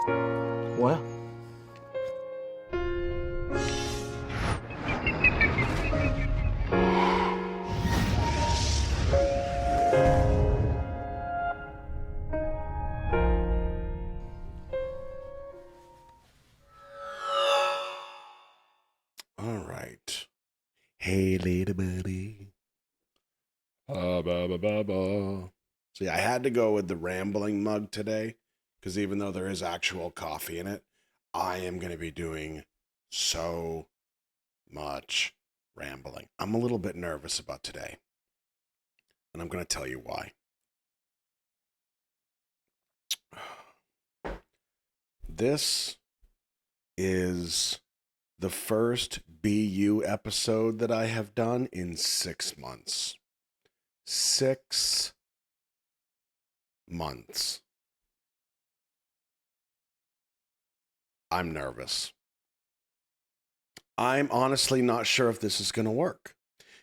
Well, All right. Hey, lady buddy. Ba, ba, ba, ba, ba. See, I had to go with the rambling mug today because even though there is actual coffee in it, I am going to be doing so much rambling. I'm a little bit nervous about today, and I'm going to tell you why. This is the first BU episode that I have done in 6 months. 6 months. I'm nervous. I'm honestly not sure if this is going to work.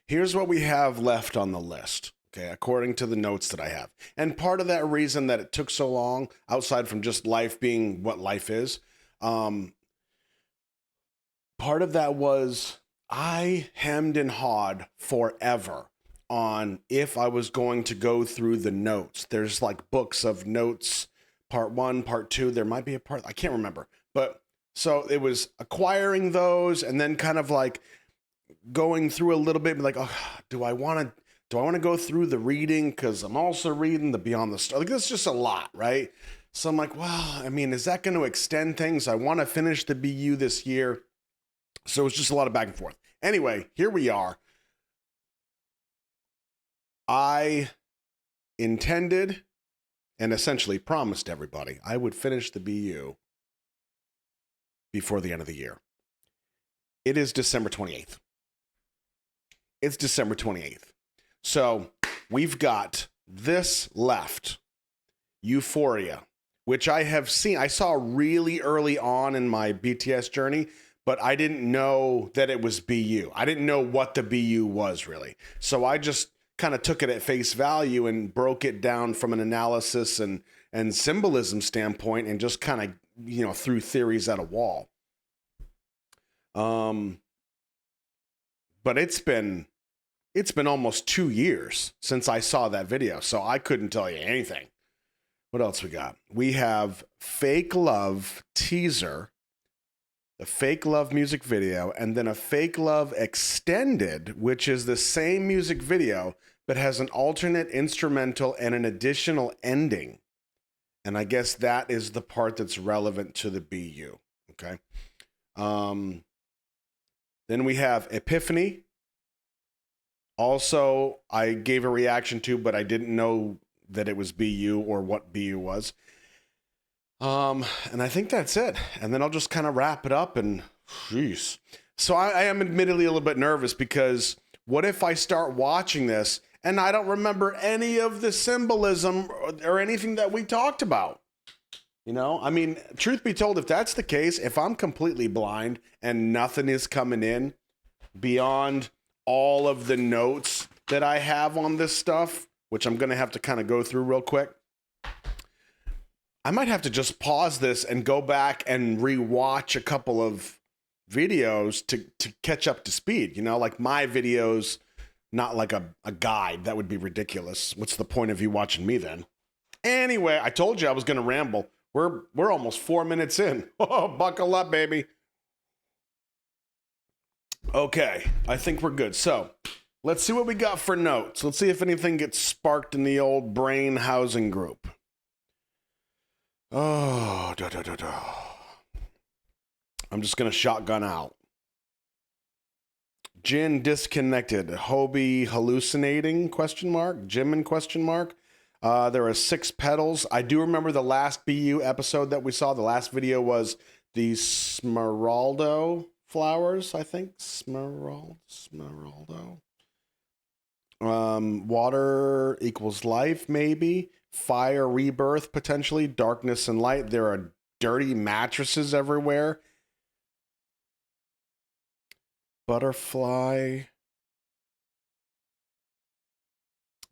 Here's what we have left on the list, okay, according to the notes that I have. And part of that reason that it took so long, outside from just life being what life is, part of that was I hemmed and hawed forever on if I was going to go through the notes. There's like books of notes, part 1, part 2. There might be a part, I can't remember. But so it was acquiring those and then kind of like going through a little bit, like, oh, do I want to go through the reading? Because I'm also reading the Beyond the Stars. Like, that's just a lot, right? So I'm like, well, I mean, is that going to extend things? I want to finish the BU this year. So it's just a lot of back and forth. Anyway, here we are. I intended and essentially promised everybody I would finish the BU before the end of the year. It is December 28th. It's December 28th. So we've got this left, Euphoria, which I have seen. I saw really early on in my BTS journey, but I didn't know that it was BU. I didn't know what the BU was really. So I just kind of took it at face value and broke it down from an analysis and symbolism standpoint and just kind of, threw theories at a wall. But it's been almost 2 years since I saw that video, so I couldn't tell you anything. What else we got? We have Fake Love teaser, the Fake Love music video, and then a Fake Love extended, which is the same music video, but has an alternate instrumental and an additional ending. And I guess that is the part that's relevant to the BU, okay? Then we have Epiphany. Also, I gave a reaction to, but I didn't know that it was BU or what BU was. And I think that's it. And then I'll just kind of wrap it up and jeez. So I am admittedly a little bit nervous because what if I start watching this and I don't remember any of the symbolism or anything that we talked about? I mean, truth be told, if that's the case, if I'm completely blind and nothing is coming in beyond all of the notes that I have on this stuff, which I'm going to have to kind of go through real quick, I might have to just pause this and go back and rewatch a couple of videos to catch up to speed. Like my videos, not like a guide. That would be ridiculous. What's the point of you watching me then? Anyway, I told you I was going to ramble. We're almost 4 minutes in. Oh, buckle up, baby. Okay, I think we're good. So let's see what we got for notes. Let's see if anything gets sparked in the old brain housing group. Oh, I'm just going to shotgun out. Jin disconnected. Hobie hallucinating, ? Jimin ? There are 6 petals. I do remember the last BU episode that we saw. The last video was the Smeraldo flowers, I think. Smeraldo. Water equals life, maybe. Fire, rebirth, potentially. Darkness and light. There are dirty mattresses everywhere. Butterfly.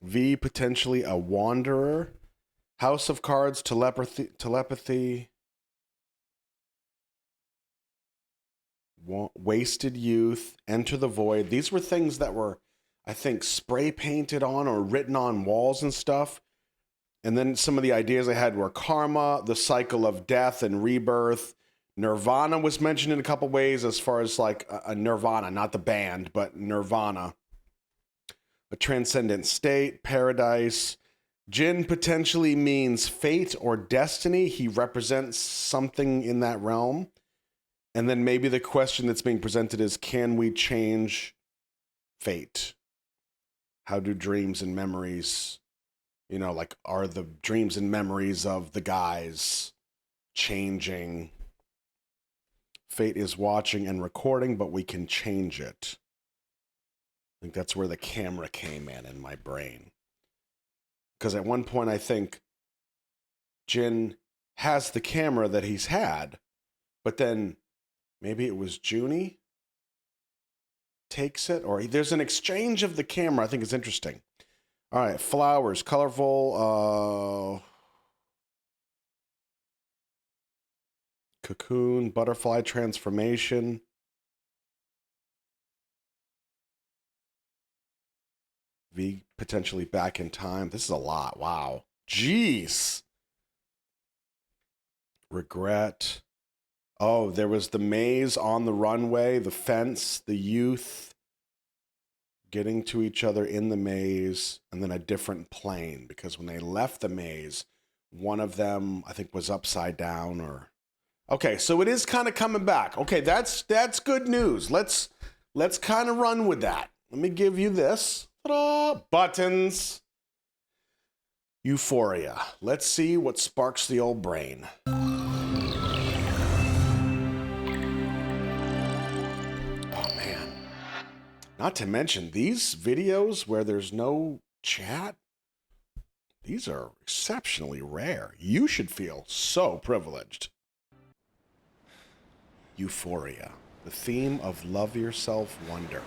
V, potentially a wanderer. House of Cards, telepathy. Wasted youth, enter the void. These were things that were, I think, spray painted on or written on walls and stuff. And then some of the ideas I had were karma, the cycle of death and rebirth. Nirvana was mentioned in a couple ways as far as like a nirvana, not the band, but nirvana. A transcendent state, paradise. Jinn potentially means fate or destiny. He represents something in that realm. And then maybe the question that's being presented is, can we change fate? How do dreams and memories, like, are the dreams and memories of the guys changing? Fate is watching and recording, but we can change it. I think that's where the camera came in my brain. Because at one point I think Jin has the camera that he's had, but then maybe it was Junie takes it, or there's an exchange of the camera. I think it's interesting. All right, flowers, colorful, cocoon, butterfly transformation. V potentially back in time. This is a lot. Wow. Jeez. Regret. Oh, there was the maze on the runway, the fence, the youth getting to each other in the maze, and then a different plane, because when they left the maze, one of them, I think, was upside down or... Okay, so it is kind of coming back. Okay, that's good news. Let's kind of run with that. Let me give you this. Ta-da! Buttons. Euphoria. Let's see what sparks the old brain. Not to mention these videos where there's no chat. These are exceptionally rare. You should feel so privileged. Euphoria, the theme of love yourself wonder.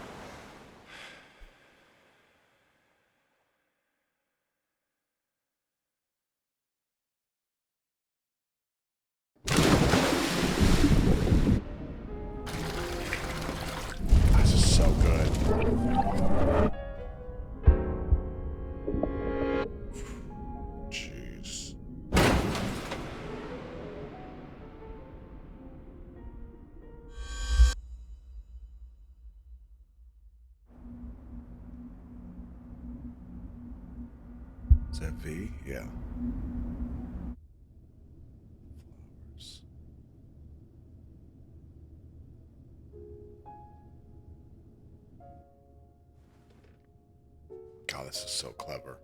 This is so good. Jeez. Is that V? Yeah. Flowers. God, this is so clever.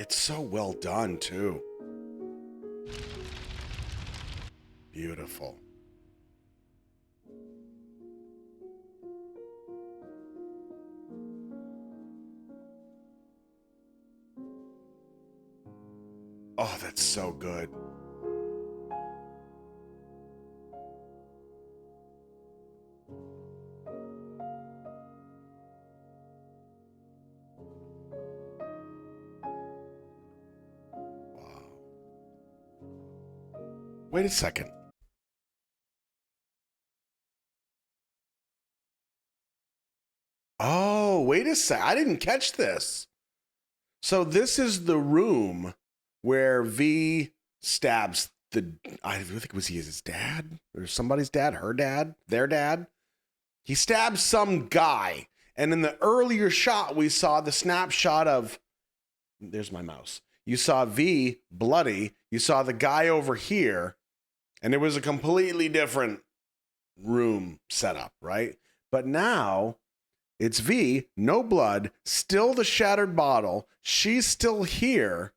It's so well done, too. Beautiful. Oh, that's so good. Wow. Wait a second. Oh, wait a sec. I didn't catch this. So this is the room where V stabs I think it was his dad or somebody's dad, her dad, their dad. He stabs some guy. And in the earlier shot, we saw the snapshot of, there's my mouse. You saw V bloody. You saw the guy over here. And it was a completely different room setup, right? But now it's V, no blood, still the shattered bottle. She's still here.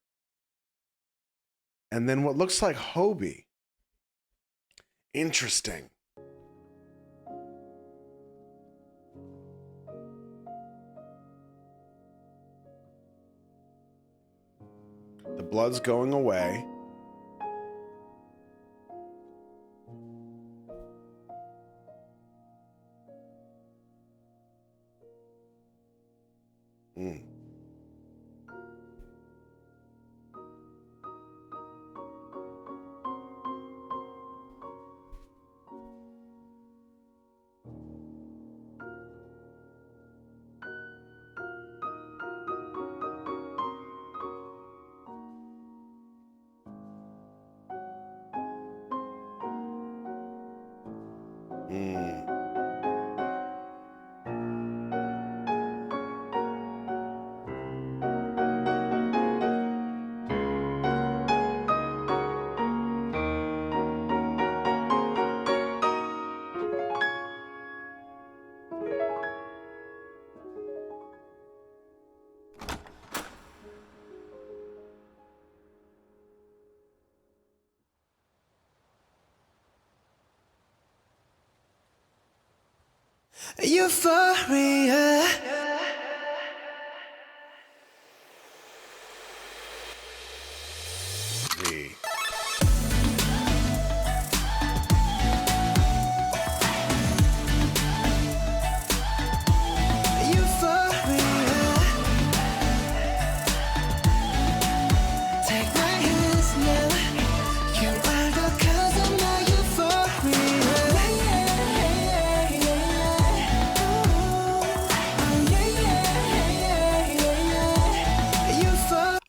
And then what looks like Hobie. Interesting. The blood's going away. Euphoria. V.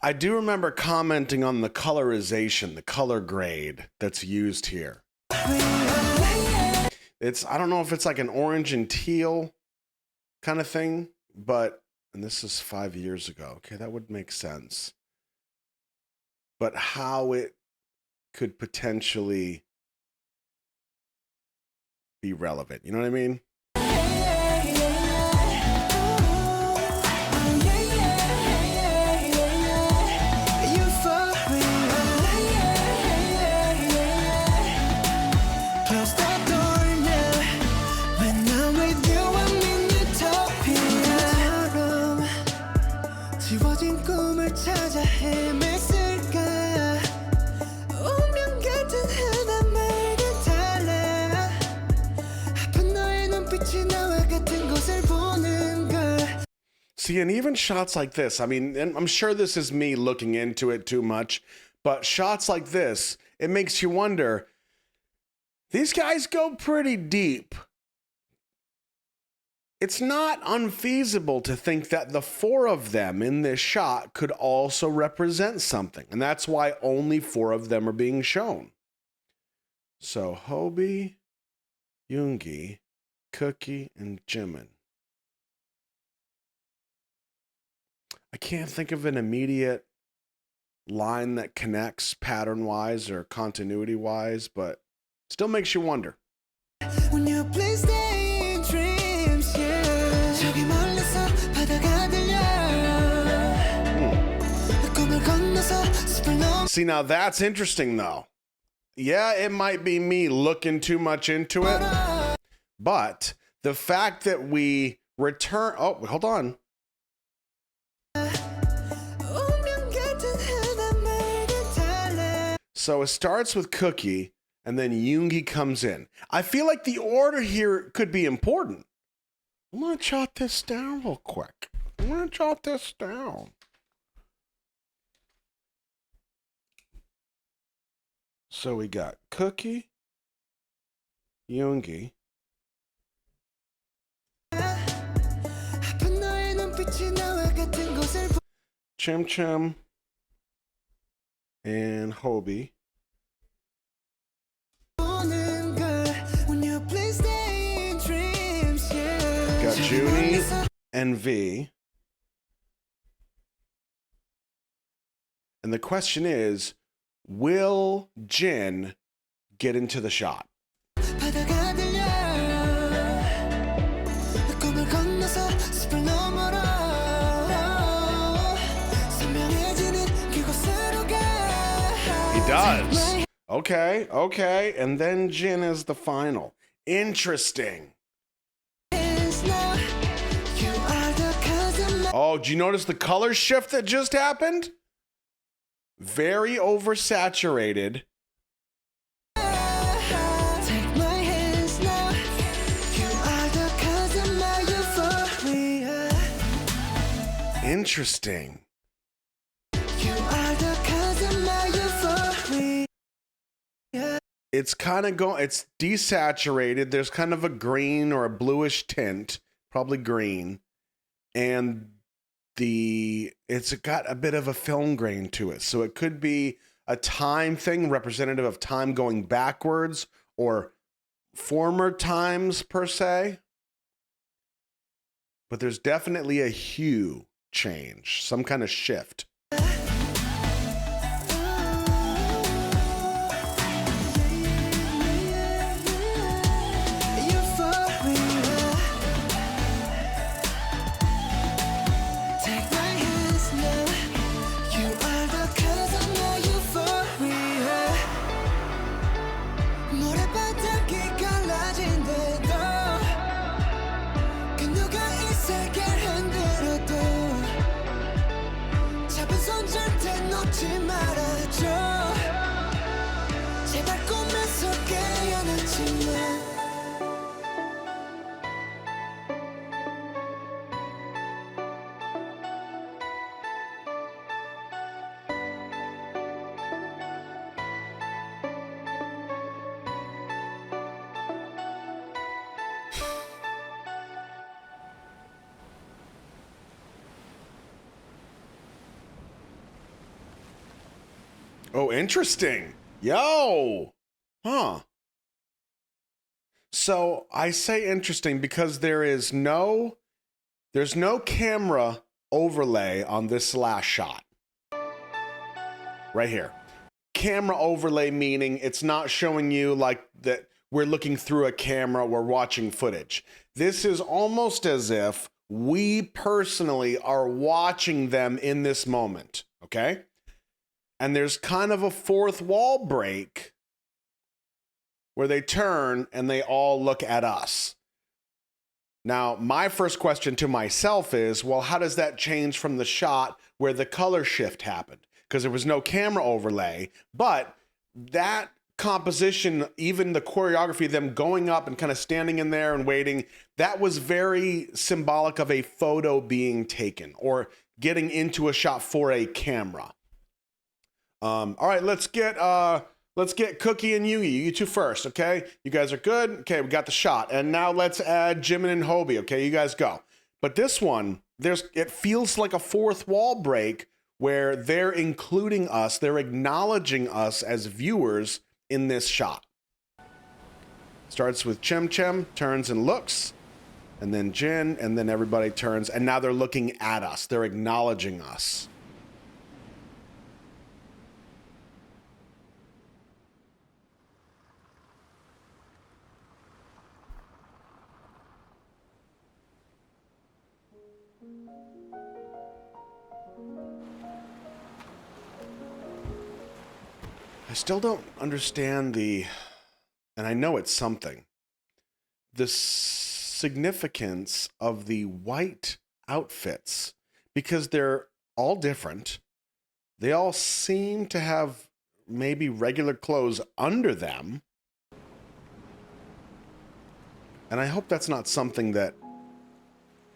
I do remember commenting on the colorization, the color grade that's used here. I don't know if it's like an orange and teal kind of thing, but, and this is 5 years ago. Okay, that would make sense. But how it could potentially be relevant, you know what I mean? See, and even shots like this, I mean, and I'm sure this is me looking into it too much, but shots like this, it makes you wonder, these guys go pretty deep. It's not unfeasible to think that the four of them in this shot could also represent something, and that's why only four of them are being shown. So, Hobie, Yoongi, Cookie, and Jimin. I can't think of an immediate line that connects pattern-wise or continuity-wise, but still makes you wonder. When you play stay in dreams, yeah. 저기 멀리서 바다가 들려. 꿈을 건너서 숲을 넘어. See, now that's interesting, though. Yeah, it might be me looking too much into it, but the fact that we return... Oh, hold on. So it starts with Cookie, and then Yoongi comes in. I feel like the order here could be important. I'm going to jot this down real quick. I'm going to jot this down. So we got Cookie, Yoongi, Chim Chim, and Hobie. Got Junie and V. And the question is, will Jin get into the shot? He does. Okay, okay. And then Jin is the final. Interesting. Oh, do you notice the color shift that just happened? Very oversaturated. Interesting. It's kind of it's desaturated. There's kind of a green or a bluish tint, probably green. And it's got a bit of a film grain to it. So it could be a time thing, representative of time going backwards or former times per se. But there's definitely a hue change, some kind of shift. 잊지 말아줘 제발 꿈에서 깨어나지 마 Oh, interesting. Yo. Huh. So I say interesting because there's no camera overlay on this last shot. Right here. Camera overlay meaning it's not showing you like that we're looking through a camera, we're watching footage. This is almost as if we personally are watching them in this moment, okay? And there's kind of a fourth wall break where they turn and they all look at us. Now, my first question to myself is, well, how does that change from the shot where the color shift happened? Because there was no camera overlay, but that composition, even the choreography, them going up and kind of standing in there and waiting, that was very symbolic of a photo being taken or getting into a shot for a camera. All right, let's get Cookie and Yugi. You two first, okay? You guys are good. Okay, we got the shot, and now let's add Jimin and Hobie. Okay, you guys go. But this one, it feels like a fourth wall break where they're including us, they're acknowledging us as viewers in this shot. Starts with Chem Chem, turns and looks, and then Jin, and then everybody turns, and now they're looking at us. They're acknowledging us. I still don't understand and I know it's something, the significance of the white outfits, because they're all different. They all seem to have maybe regular clothes under them. And I hope that's not something that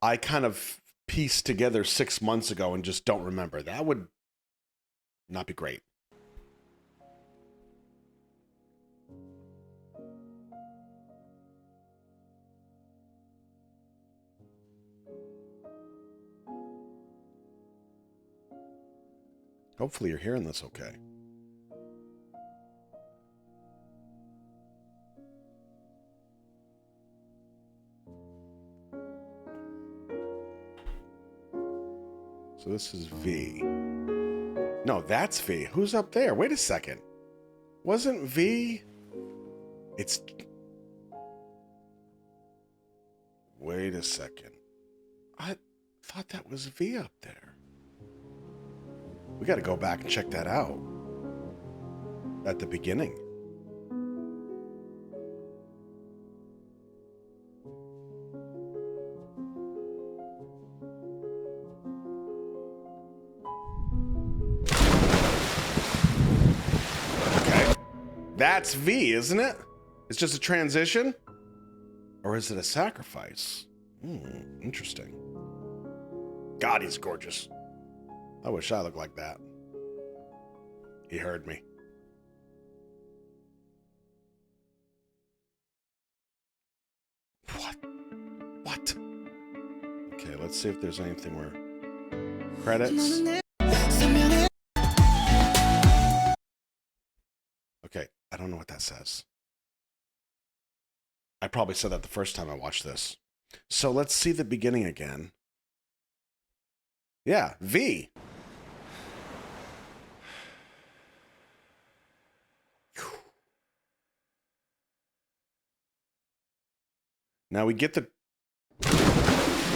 I kind of pieced together 6 months ago and just don't remember. That would not be great. Hopefully you're hearing this okay. So this is V. No, that's V. Who's up there? Wait a second. Wasn't V? It's... Wait a second. I thought that was V up there. We got to go back and check that out. At the beginning. Okay. That's V, isn't it? It's just a transition? Or is it a sacrifice? Interesting. God, he's gorgeous. I wish I looked like that. He heard me. What? Okay, let's see if there's anything where... Credits. Okay, I don't know what that says. I probably said that the first time I watched this. So let's see the beginning again. Yeah, V. Now we get the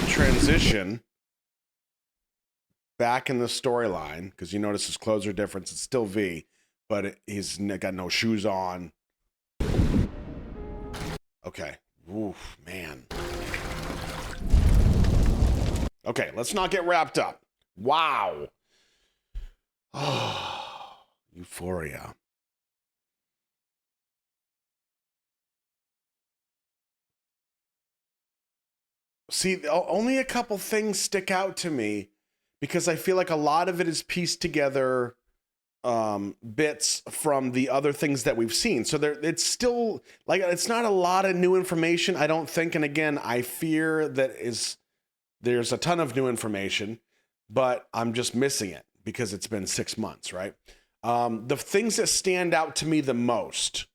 transition back in the storyline, because you notice his clothes are different. It's still V, but he's got no shoes on. Okay. Oof, man. Okay, let's not get wrapped up. Wow. Oh. Euphoria. See, only a couple things stick out to me because I feel like a lot of it is pieced together bits from the other things that we've seen. So it's still like it's not a lot of new information, I don't think. And again, I fear that there's a ton of new information, but I'm just missing it because it's been 6 months, right? The things that stand out to me the most: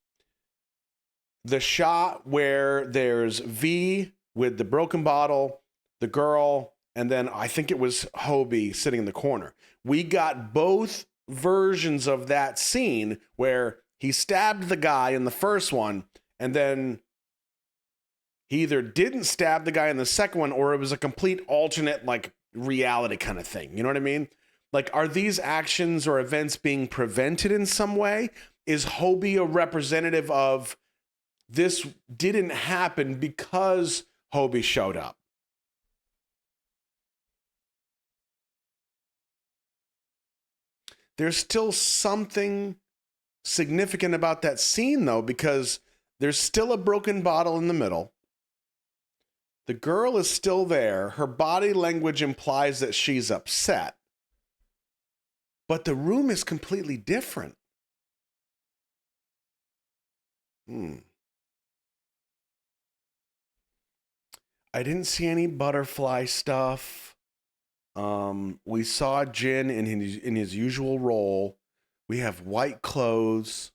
the shot where there's V with the broken bottle, the girl, and then I think it was Hobie sitting in the corner. We got both versions of that scene where he stabbed the guy in the first one, and then he either didn't stab the guy in the second one, or it was a complete alternate, like, reality kind of thing. You know what I mean? Like, are these actions or events being prevented in some way? Is Hobie a representative of this didn't happen because Hobie showed up? There's still something significant about that scene, though, because there's still a broken bottle in the middle. The girl is still there. Her body language implies that she's upset. But the room is completely different. I didn't see any butterfly stuff. We saw Jin in his usual role. We have white clothes.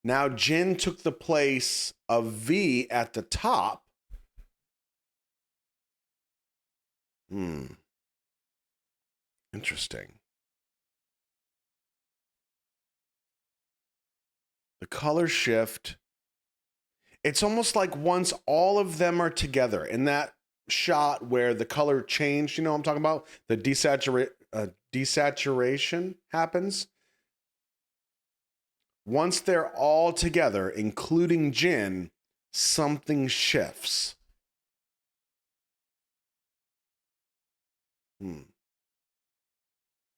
Now Jin took the place of V at the top. Interesting. The color shift. It's almost like once all of them are together in that shot where the color changed, you know what I'm talking about? The desaturation happens. Once they're all together, including Jin, something shifts.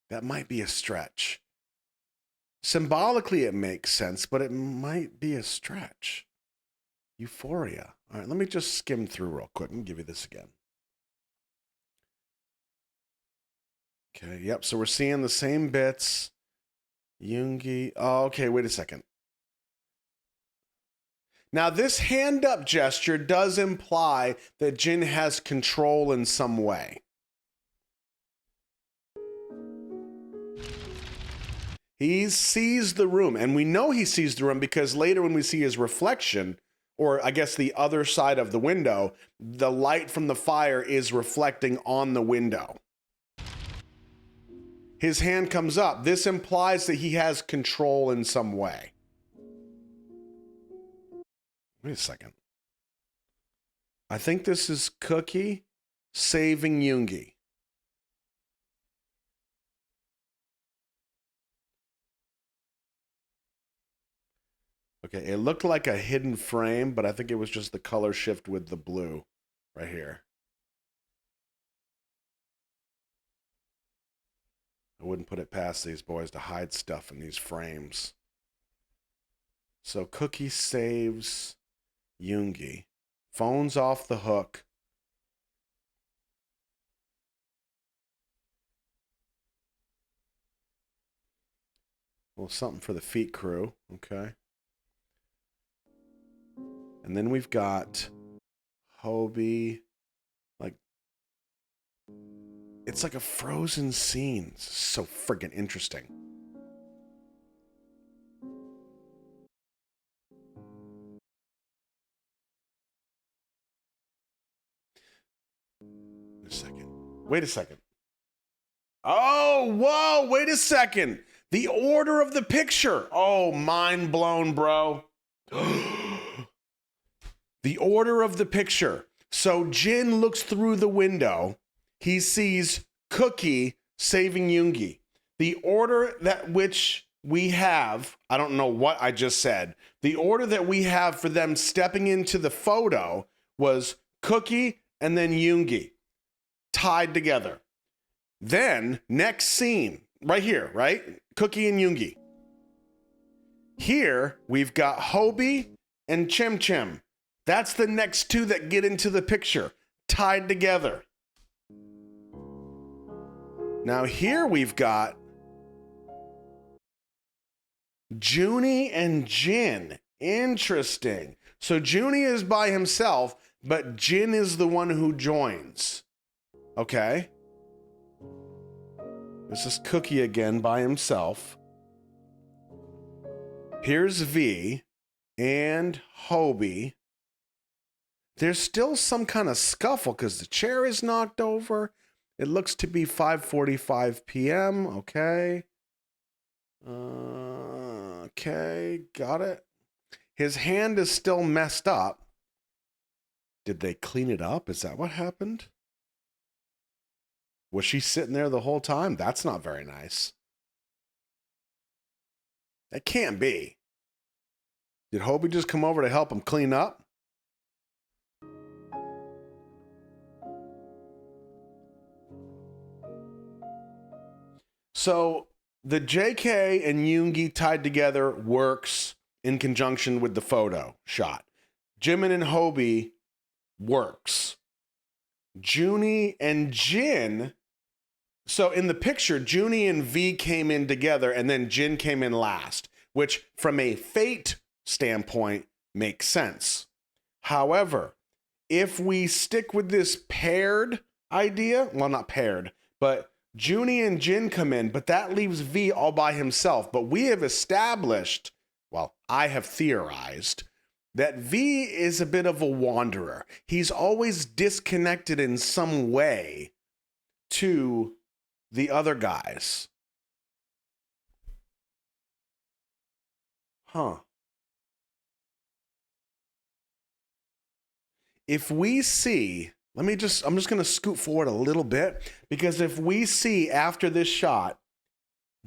That might be a stretch. Symbolically, it makes sense, but it might be a stretch. Euphoria. All right, let me just skim through real quick and give you this again. Okay, yep, so we're seeing the same bits. Yoongi. Oh, okay, wait a second. Now, this hand up gesture does imply that Jin has control in some way. He sees the room, and we know he sees the room because later when we see his reflection, or I guess the other side of the window, the light from the fire is reflecting on the window. His hand comes up. This implies that he has control in some way. Wait a second. I think this is Cookie saving Yoongi. Okay, it looked like a hidden frame, but I think it was just the color shift with the blue right here. I wouldn't put it past these boys to hide stuff in these frames. So Cookie saves Yoongi. Phone's off the hook. Well, something for the feet crew. Okay. And then we've got Hobie. Like, it's like a frozen scene. It's so friggin' interesting. Wait a second. Oh, whoa, wait a second. The order of the picture. Oh, mind blown, bro. The order of the picture. So Jin looks through the window. He sees Cookie saving Yoongi. The order that which we have, I don't know what I just said. The order that we have for them stepping into the photo was Cookie and then Yoongi tied together. Then next scene right here, right? Cookie and Yoongi. Here, we've got Hobie and Chim Chim. That's the next two that get into the picture, tied together. Now here we've got Junie and Jin. Interesting. So Junie is by himself, but Jin is the one who joins. Okay. This is Cookie again by himself. Here's V and Hobie. There's still some kind of scuffle because the chair is knocked over. It looks to be 5:45 p.m. Okay. Okay, got it. His hand is still messed up. Did they clean it up? Is that what happened? Was she sitting there the whole time? That's not very nice. That can't be. Did Hobie just come over to help him clean up? So the JK and Yoongi tied together works in conjunction with the photo shot. Jimin and Hobie works. Junie and Jin. So in the picture, Junie and V came in together and then Jin came in last, which from a fate standpoint makes sense. However, if we stick with this paired idea, well, not paired, but Junie and Jin come in, but that leaves V all by himself. But we have established, well, I have theorized, that V is a bit of a wanderer. He's always disconnected in some way to the other guys. Huh. If we see, I'm just going to scoot forward a little bit, because if we see after this shot,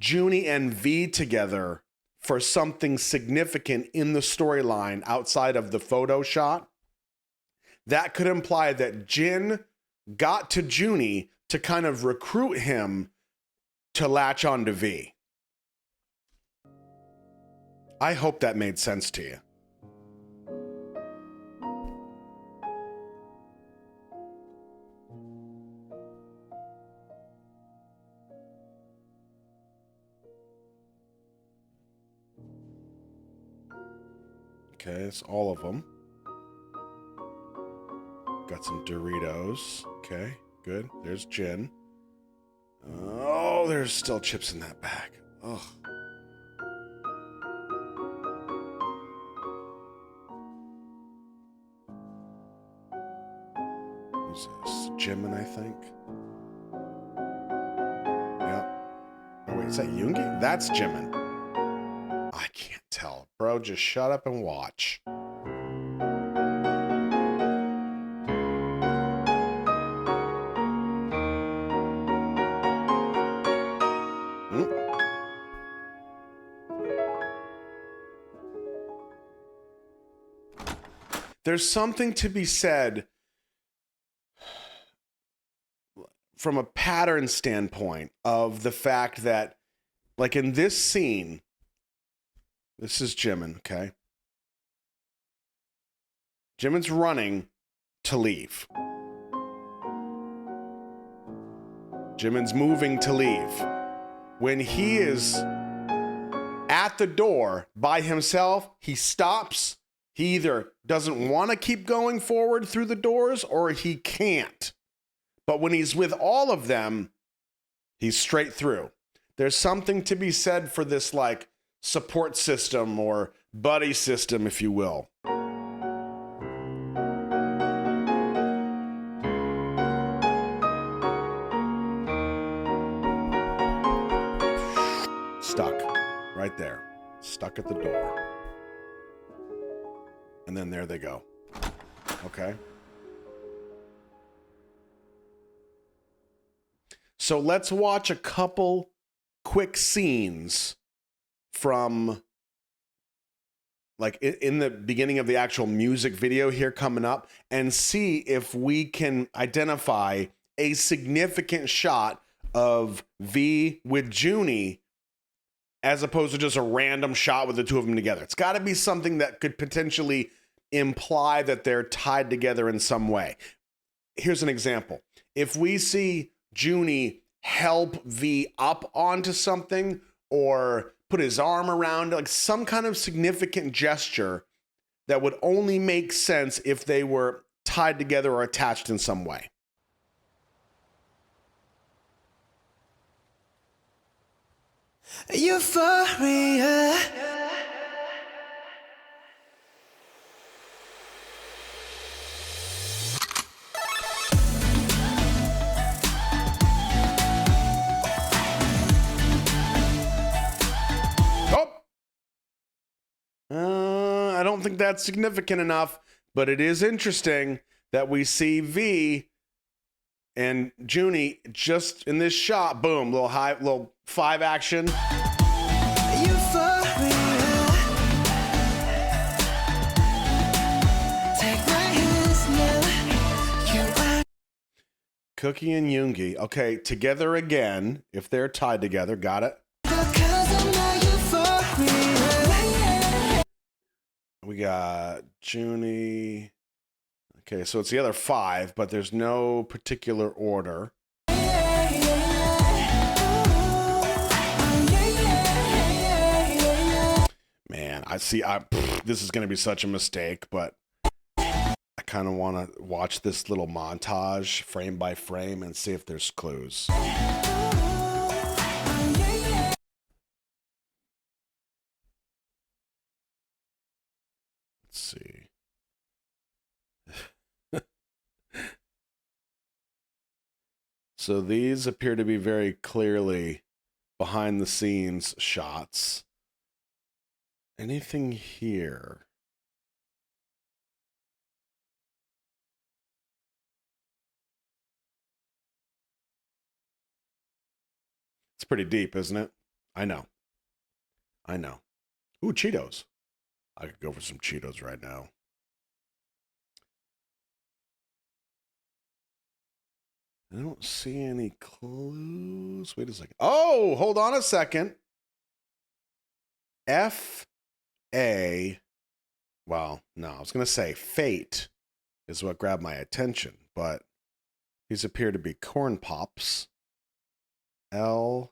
Junie and V together for something significant in the storyline outside of the photo shot, that could imply that Jin got to Junie to kind of recruit him to latch onto V. I hope that made sense to you. Okay, it's all of them. Got some Doritos. Okay, good. There's Jin. Oh, there's still chips in that bag. Ugh. Who's this? Jimin, I think. Yep. Oh, wait, is that Yoongi? That's Jimin. I can't tell. Bro, just shut up and watch. There's something to be said from a pattern standpoint of the fact that, like in this scene, this is Jimin, okay? Jimin's running to leave. Jimin's moving to leave. When he is at the door by himself, he stops. He either doesn't want to keep going forward through the doors or he can't. But when he's with all of them, he's straight through. There's something to be said for this, like, support system or buddy system, if you will. Stuck right there, stuck at the door. And then there they go. Okay. So let's watch a couple quick scenes from, like, in the beginning of the actual music video here coming up, and see if we can identify a significant shot of V with Junie as opposed to just a random shot with the two of them together. It's got to be something that could potentially imply that they're tied together in some way. Here's an example. If we see Junie help V up onto something or put his arm around, like some kind of significant gesture that would only make sense if they were tied together or attached in some way. Euphoria. I don't think that's significant enough, but it is interesting that we see V and Junie just in this shot. Boom, little 5 action. Euphoria. Take my hands now. You are Cookie and Yoongi. Okay, together again. If they're tied together, got it. because of my euphoria. We got Junie. Okay, so it's the other 5, but there's no particular order. Man, this is going to be such a mistake, but I kind of want to watch this little montage frame by frame and see if there's clues. Let's see. So these appear to be very clearly behind the scenes shots. Anything here? It's pretty deep, isn't it? I know. Ooh, Cheetos. I could go for some Cheetos right now. I don't see any clues. Wait a second. Oh, hold on a second. Well, no, I was going to say Fate is what grabbed my attention, but these appear to be corn pops. L.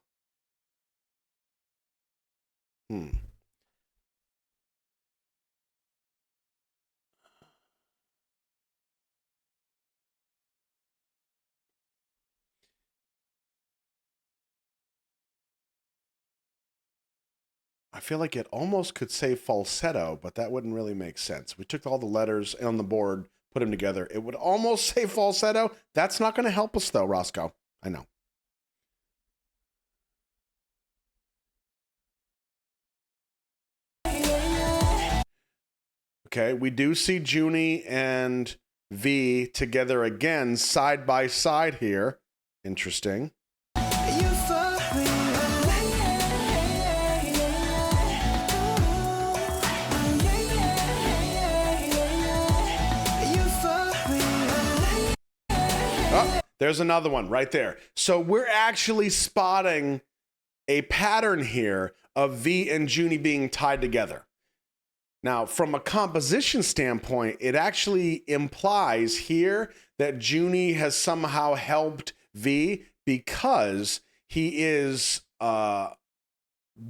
I feel like it almost could say falsetto, but that wouldn't really make sense. We took all the letters on the board, put them together. It would almost say falsetto. That's not going to help us, though, Roscoe. I know. Okay, we do see Junie and V together again, side by side here. Interesting. Oh, there's another one right there. So we're actually spotting a pattern here of V and Junie being tied together. Now, from a composition standpoint, it actually implies here that Junie has somehow helped V because he is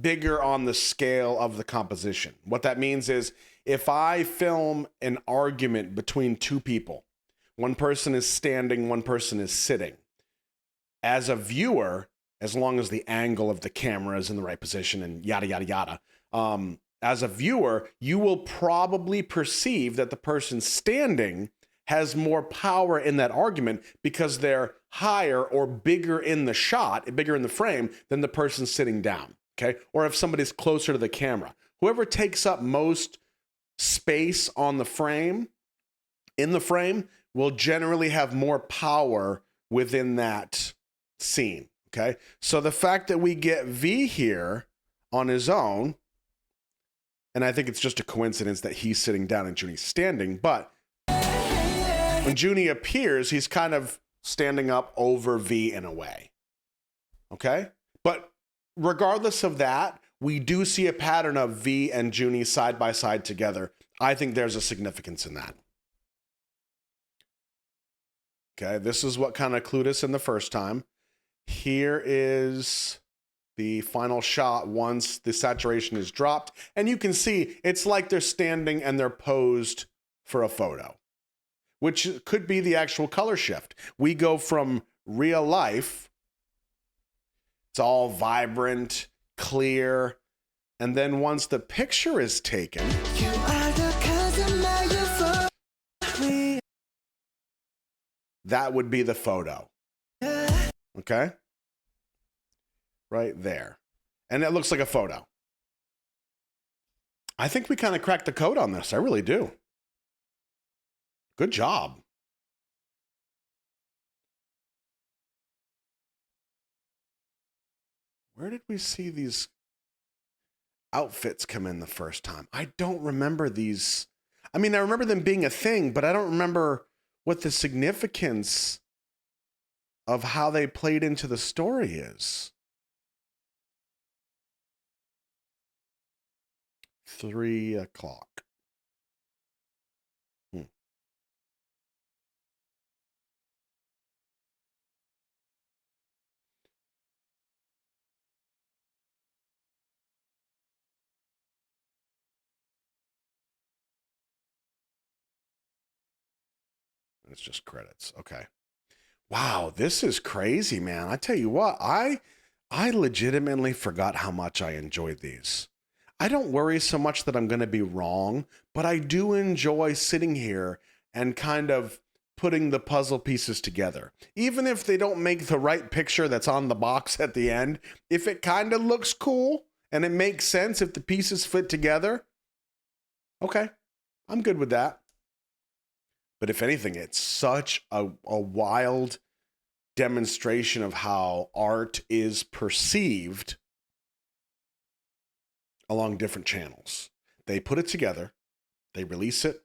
bigger on the scale of the composition. What that means is if I film an argument between two people, one person is standing, one person is sitting. As a viewer, as long as the angle of the camera is in the right position and yada, yada, yada, as a viewer, you will probably perceive that the person standing has more power in that argument because they're higher or bigger in the shot, bigger in the frame than the person sitting down, okay? Or if somebody's closer to the camera. Whoever takes up most space on the frame, in the frame, will generally have more power within that scene, okay? So the fact that we get V here on his own, and I think it's just a coincidence that he's sitting down and Junie's standing, but when Junie appears, he's kind of standing up over V in a way. Okay? But regardless of that, we do see a pattern of V and Junie side by side together. I think there's a significance in that. Okay, this is what kind of clued us in the first time. Here is the final shot once the saturation is dropped. And you can see it's like they're standing and they're posed for a photo, which could be the actual color shift. We go from real life, it's all vibrant, clear, and then once the picture is taken, You are the cousin that you that would be the photo. Okay? Right there. And it looks like a photo. I think we kind of cracked the code on this. I really do. Good job. Where did we see these outfits come in the first time? I don't remember these. I mean, I remember them being a thing, but I don't remember what the significance of how they played into the story is. 3 o'clock. It's just credits. Okay. Wow, this is crazy, man. I tell you what, I legitimately forgot how much I enjoyed these. I don't worry so much that I'm going to be wrong, but I do enjoy sitting here and kind of putting the puzzle pieces together. Even if they don't make the right picture that's on the box at the end, if it kind of looks cool and it makes sense, if the pieces fit together, okay, I'm good with that. But if anything, it's such a wild demonstration of how art is perceived along different channels. They put it together, they release it.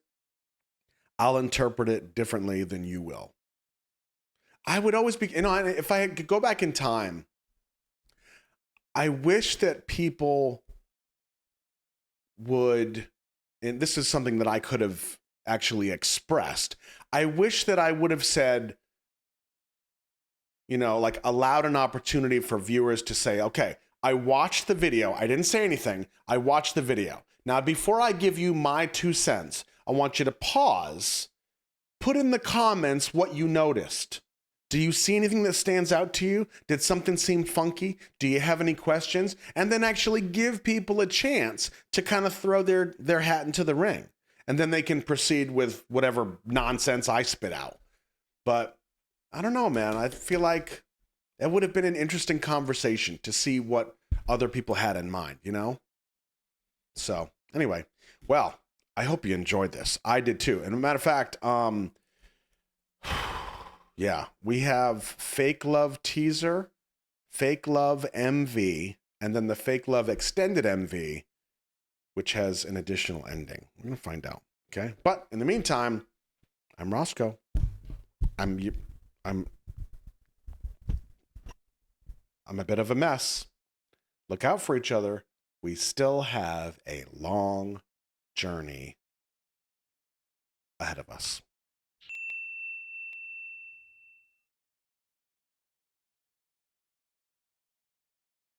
I'll interpret it differently than you will. I would always be, if I could go back in time, I wish that people would, and this is something that I could have actually expressed. I wish that I would have said, like allowed an opportunity for viewers to say, okay, I watched the video. I didn't say anything. I watched the video. Now, before I give you my 2 cents, I want you to pause, put in the comments what you noticed. Do you see anything that stands out to you? Did something seem funky? Do you have any questions? And then actually give people a chance to kind of throw their hat into the ring. And then they can proceed with whatever nonsense I spit out. But I don't know, man. I feel like it would have been an interesting conversation to see what other people had in mind, So anyway, well, I hope you enjoyed this. I did too. And a matter of fact, yeah, we have Fake Love teaser, Fake Love MV, and then the Fake Love extended MV, which has an additional ending. We're going to find out, okay? But in the meantime, I'm Roscoe. I'm a bit of a mess. Look out for each other. We still have a long journey ahead of us.